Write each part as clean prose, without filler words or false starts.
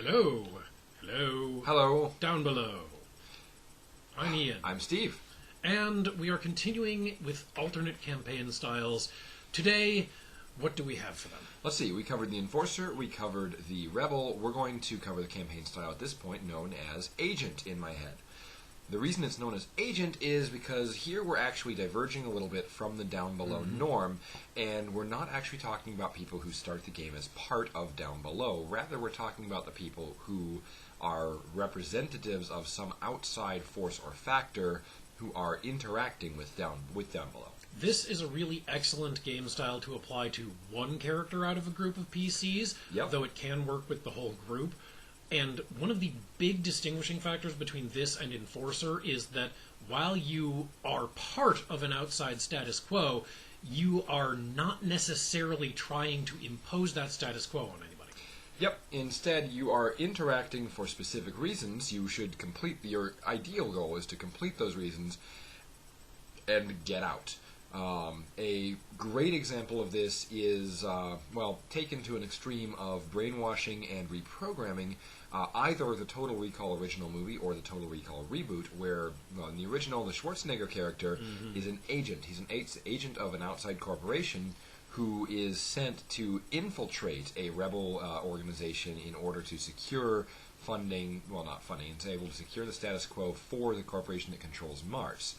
Hello. Hello. Hello. Down below. I'm Ian. I'm Steve. And we are continuing with alternate campaign styles. Today, what do we have for them? Let's see, we covered the Enforcer, we covered the Rebel. We're going to cover the campaign style at this point known as Agent in my head. The reason it's known as Agent is because here we're actually diverging a little bit from the Down Below norm, and we're not actually talking about people who start the game as part of Down Below. Rather, we're talking about the people who are representatives of some outside force or factor who are interacting with Down Below. This is a really excellent game style to apply to one character out of a group of PCs, though it can work with the whole group. And one of the big distinguishing factors between this and Enforcer is that while you are part of an outside status quo, you are not necessarily trying to impose that status quo on anybody. Yep. Instead, you are interacting for specific reasons. You should complete your ideal goal is to complete those reasons and get out. A great example of this is, taken to an extreme of brainwashing and reprogramming, either the Total Recall original movie or the Total Recall reboot, where in the original, the Schwarzenegger character is an agent. He's an agent of an outside corporation who is sent to infiltrate a rebel organization in order to secure funding, well, not funding, it's able to secure the status quo for the corporation that controls Mars.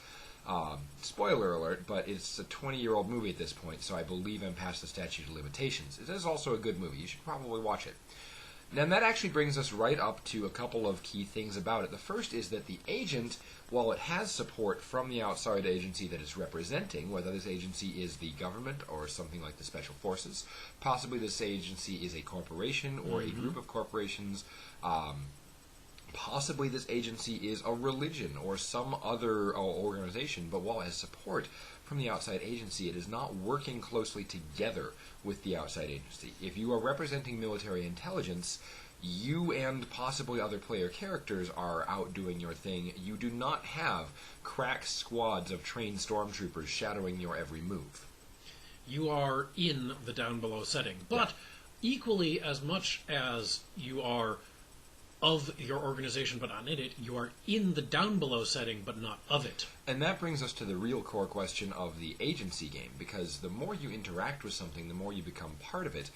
Spoiler alert, but it's a 20-year-old movie at this point, so I believe I'm past the statute of limitations. It is also a good movie. You should probably watch it. Now, that actually brings us right up to a couple of key things about it. The first is that the agent, while it has support from the outside agency that it's representing, whether this agency is the government or something like the Special Forces, possibly this agency is a corporation or a group of corporations, possibly this agency is a religion or some other organization, but while it has support from the outside agency, it is not working closely together with the outside agency. If you are representing military intelligence, you and possibly other player characters are out doing your thing. You do not have crack squads of trained stormtroopers shadowing your every move. You are in the Down Below setting, but equally as much as you are of your organization but not in it, you are in the Down Below setting but not of it. And that brings us to the real core question of the agency game, because the more you interact with something, the more you become part of it,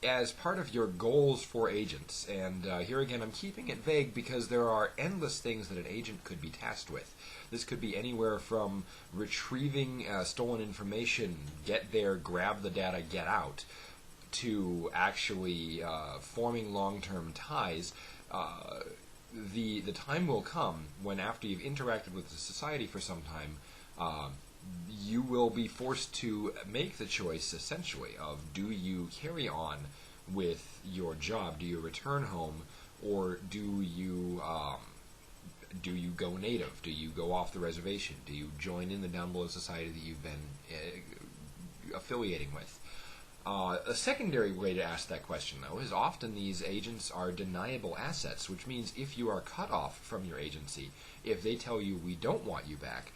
as part of your goals for agents. And here again, I'm keeping it vague because there are endless things that an agent could be tasked with. This could be anywhere from retrieving stolen information, get there, grab the data, get out, to actually forming long-term ties. The time will come when, after you've interacted with the society for some time, you will be forced to make the choice, essentially, of do you carry on with your job, do you return home, or do you go native, do you go off the reservation, do you join in the Down Below society that you've been affiliating with. A secondary way to ask that question, though, is often these agents are deniable assets, which means if you are cut off from your agency, if they tell you we don't want you back,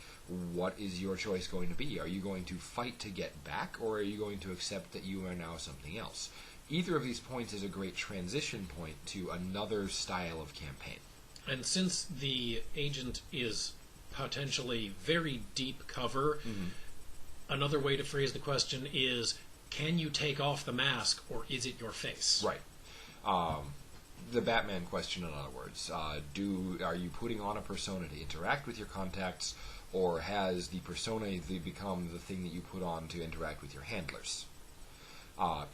what is your choice going to be? Are you going to fight to get back, or are you going to accept that you are now something else? Either of these points is a great transition point to another style of campaign. And since the agent is potentially very deep cover, another way to phrase the question is, can you take off the mask, or is it your face? Right. The Batman question, in other words. Are you putting on a persona to interact with your contacts, or has the persona become the thing that you put on to interact with your handlers?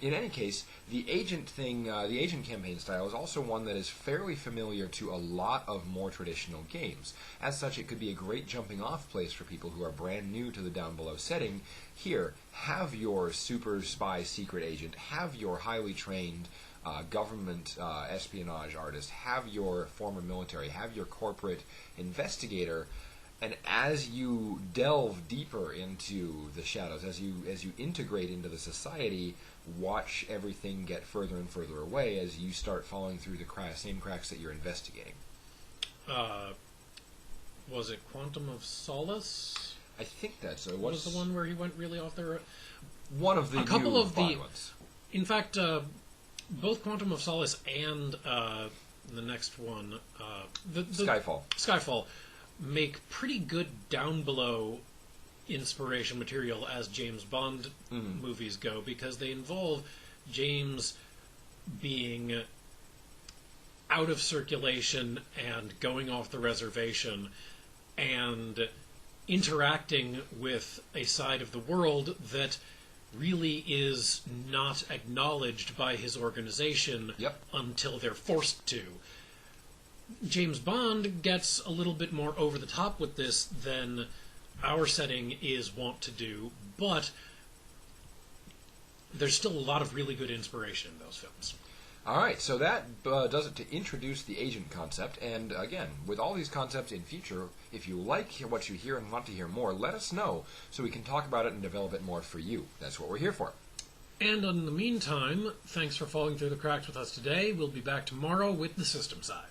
In any case, the agent campaign style is also one that is fairly familiar to a lot of more traditional games. As such, it could be a great jumping off place for people who are brand new to the Down Below setting. Here, have your super spy secret agent, have your highly trained government espionage artist, have your former military, have your corporate investigator. And as you delve deeper into the shadows, as you integrate into the society, watch everything get further and further away as you start falling through the same cracks that you're investigating. Was it Quantum of Solace? I think that's so. What was the one where he went really off there? One of the couple of the ones. In fact, both Quantum of Solace and the next one, Skyfall, make pretty good Downbelow inspiration material as James Bond movies go, because they involve James being out of circulation and going off the reservation and interacting with a side of the world that really is not acknowledged by his organization until they're forced to. James Bond gets a little bit more over the top with this than our setting is wont to do, but there's still a lot of really good inspiration in those films. All right, so that does it to introduce the agent concept. And again, with all these concepts in future, if you like what you hear and want to hear more, let us know so we can talk about it and develop it more for you. That's what we're here for. And in the meantime, thanks for falling through the cracks with us today. We'll be back tomorrow with the system side.